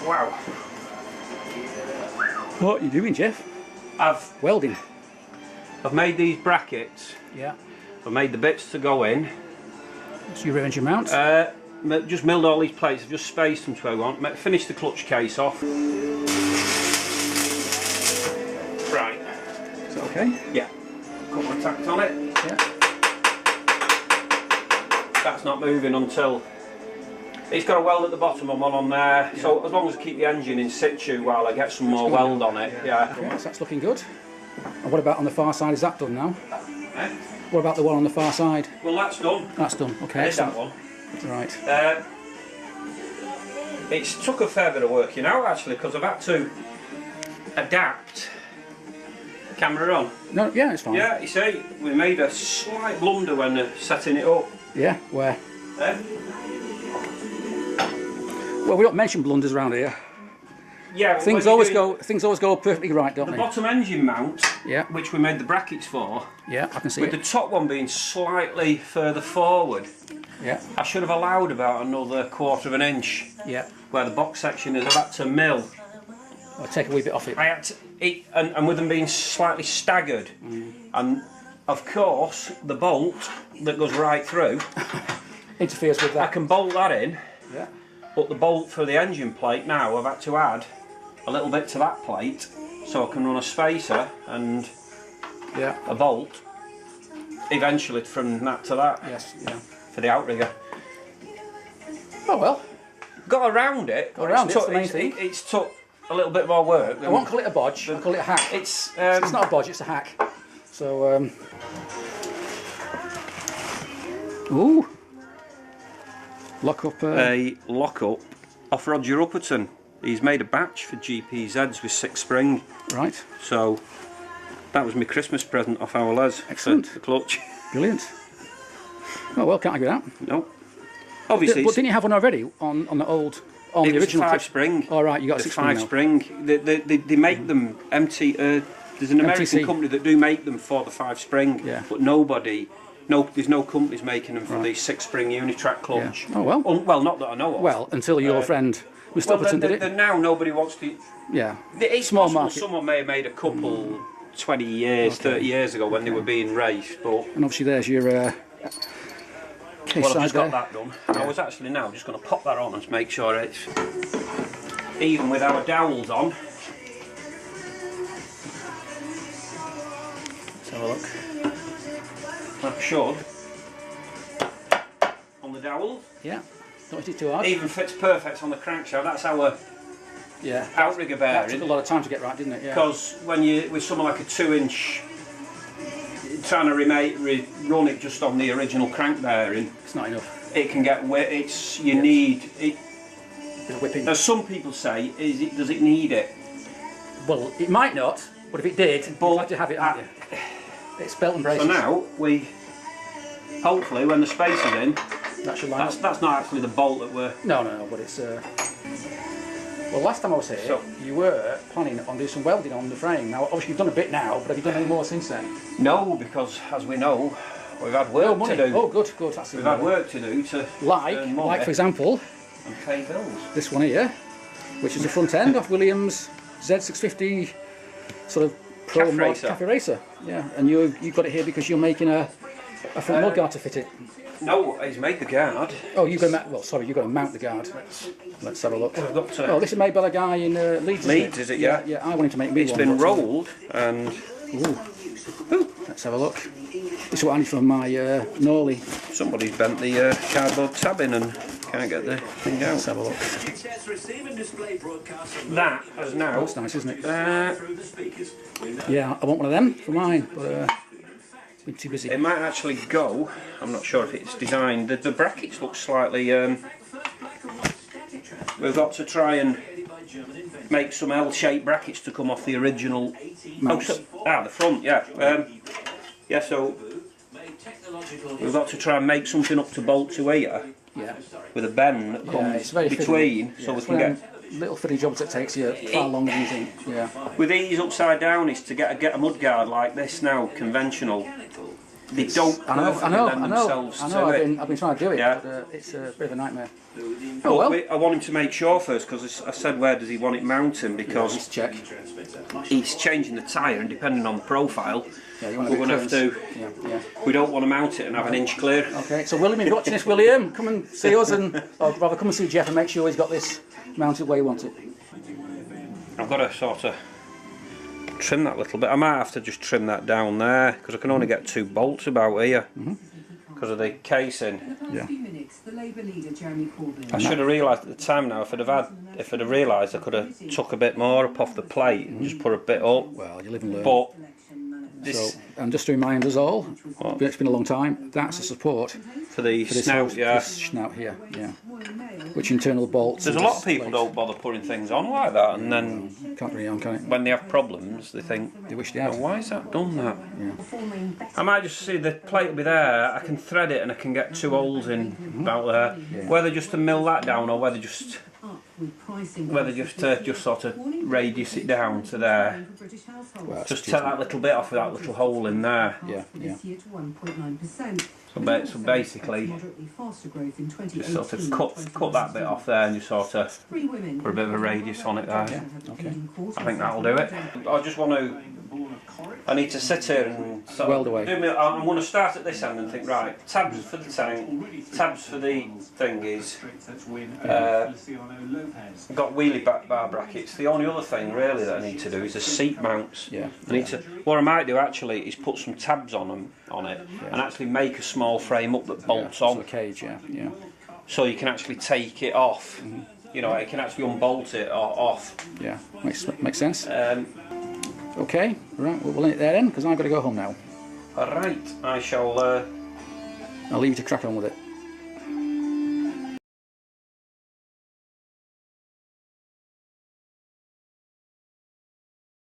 Wow. What are you doing, Jeff? Welding. I've made these brackets. Yeah. I've made the bits to go in. So your engine mount? Just milled all these plates. I've just spaced them to where I want. Finished the clutch case off. Right. Is that okay? Yeah. Couple of tacks on it. Yeah. That's not moving until it's got a weld at the bottom and one on there. Yeah. So as long as I keep the engine in situ while I get some more weld on it. Yeah. Okay, so that's looking good. And what about on the far side? Is that done now? Eh? What about the one on the far side? Well, that's done. That's done. Okay. There's that one. Right. It's took a fair bit of working out actually, because I've had to adapt. Camera on? No, yeah, it's fine. Yeah, you see, we made a slight blunder when setting it up. Yeah, where? Well, we don't mention blunders around here. Yeah, things always go perfectly right, don't they? The bottom engine mount, yeah, which we made the brackets for. Yeah, I can see with it. The top one being slightly further forward. Yeah. I should have allowed about another 1/4 of an inch. Yeah. Where the box section is, I've had to mill. I'll take a wee bit off it. I had to, and with them being slightly staggered, and of course the bolt that goes right through interferes with that. I can bolt that in. Yeah. But the bolt for the engine plate now, I've had to add a little bit to that plate so I can run a spacer and a bolt eventually from that to that. Yes, yeah. For the outrigger. Oh well. Got around it. Got around it, that's the main thing. It's took a little bit more work. I won't call it a bodge, I'll call it a hack. It's not a bodge, it's a hack. So, ooh. Lock up. A lock-up off Roger Upperton. He's made a batch for GPZs with 6 spring. Right. So that was my Christmas present off our Les. Excellent. For the clutch. Brilliant. Oh well, can't argue that. No. Obviously. But didn't you have one already on the old, on the original? 5 spring. Oh right, you got a 6 5 spring. They make them empty. There's an American MTC. company that do make them for the 5 spring. Yeah. But there's no companies making them for the 6 spring unitrack clutch. Yeah. Oh well. Well, not that I know of. Well, until your friend Mr. Upperton did it. Then now nobody wants to. Yeah. It's small possible market. Someone may have made a couple 20 years, 30 years ago when they were being raced, but. And obviously there's your case well, side I've just there. got that done. I was actually now just going to pop that on and make sure it's even with our dowels on. Let's have a look. That should on the dowels. Yeah. Don't hit it too hard. Even fits perfect on the crankshaft. That's our outrigger bearing. That took a lot of time to get right, didn't it? Yeah. Because when you with something like a 2-inch, trying to run it just on the original crank bearing, it's not enough. It can get wet. You need it. Whipping. As some people say, does it need it? Well, it might not, but if it did, you'd like to have it, aren't you? It's belt and braces. So now we, hopefully, when the space is in, that should line up. That's not actually the bolt that we're. No, but it's. Well, last time I was here, you were planning on doing some welding on the frame. Now, obviously, you've done a bit now, but have you done any more since then? No, because as we know, we've had work to do. Oh, good. That's we've had work to do to earn money like for example, and pay bills. This one here, which is the front end of Williams Z650 sort of pro mod cafe racer. Yeah, and you've got it here because you're making a front mudguard to fit it. No, he's made the guard. Oh, you've got to mount the guard. Let's have a look. Oh, this is made by a guy in Leeds. Leeds, is it? Yeah. Yeah, I wanted to make me one. It's been rolled and. Ooh. Let's have a look. This is what I need for my Norley. Somebody's bent the cardboard tab in and can't get the thing out. Let's have a look. That has now. Oh, that's nice, isn't it? Yeah, I want one of them for mine, but been too busy. It might actually go. I'm not sure if it's designed. The brackets look slightly. We've got to try and make some L-shaped brackets to come off the original. The front, yeah. Yeah, so we've got to try and make something up to bolt to here. Yeah. With a bend that comes between, so we can get. Little fiddly jobs that takes you far longer than you think. Yeah. With these upside down is to get a mudguard like this now, conventional. they don't perfectly lend themselves to it. I've been trying to do it, Yeah. but it's a bit of a nightmare. Oh, well. I want him to make sure first, because I said where does he want it mounting, because Let's check. he's changing the tyre, and depending on the profile, Yeah, we're going to have to. Yeah. We don't want to mount it and have an inch clear. Okay, so William, if you're watching this, William, come and see us, or rather come and see Jeff and make sure he's got this mounted where you want it. I've got to sort of trim that a little bit. I might have to just trim that down there, because I can only get 2 bolts about here because of the casing. Yeah. I should have realised at the time now. If I'd have realised, I could have took a bit more up off the plate and just put a bit up. Well, you live and learn. But this, So, and just to remind us all, it's been a long time, that's a support for the snout, yeah. this snout here, yeah. Which internal bolts. There's a lot of people don't bother putting things on like that, and then Can't really on, can it? when they have problems, they think, They wish they oh, had. why is that done that? I might just see the plate will be there, I can thread it and I can get 2 holes in about there. Whether just to mill that down or whether just sort of radius it down to there. Well, Just take that little bit off with that little hole in there. Yeah. So basically, just sort of cut that bit off there and just sort of put a bit of a radius on it there. Okay. I think that'll do it. I just want to. I need to sit here and sort Weld of away. I'm going to start at this end and think, right, tabs for the tank, tabs for the thingies. I've got wheelie bar brackets. The only other thing really that I need to do is the seat mounts. Yeah. I need to. What I might do actually is put some tabs on it, and actually make a small frame up that bolts So on, the cage, yeah. so you can actually take it off. You know, it can actually unbolt it or off. Yeah, makes sense. Okay, right, we'll end it there then, because I've got to go home now. Alright, I shall. I'll leave you to crack on with it.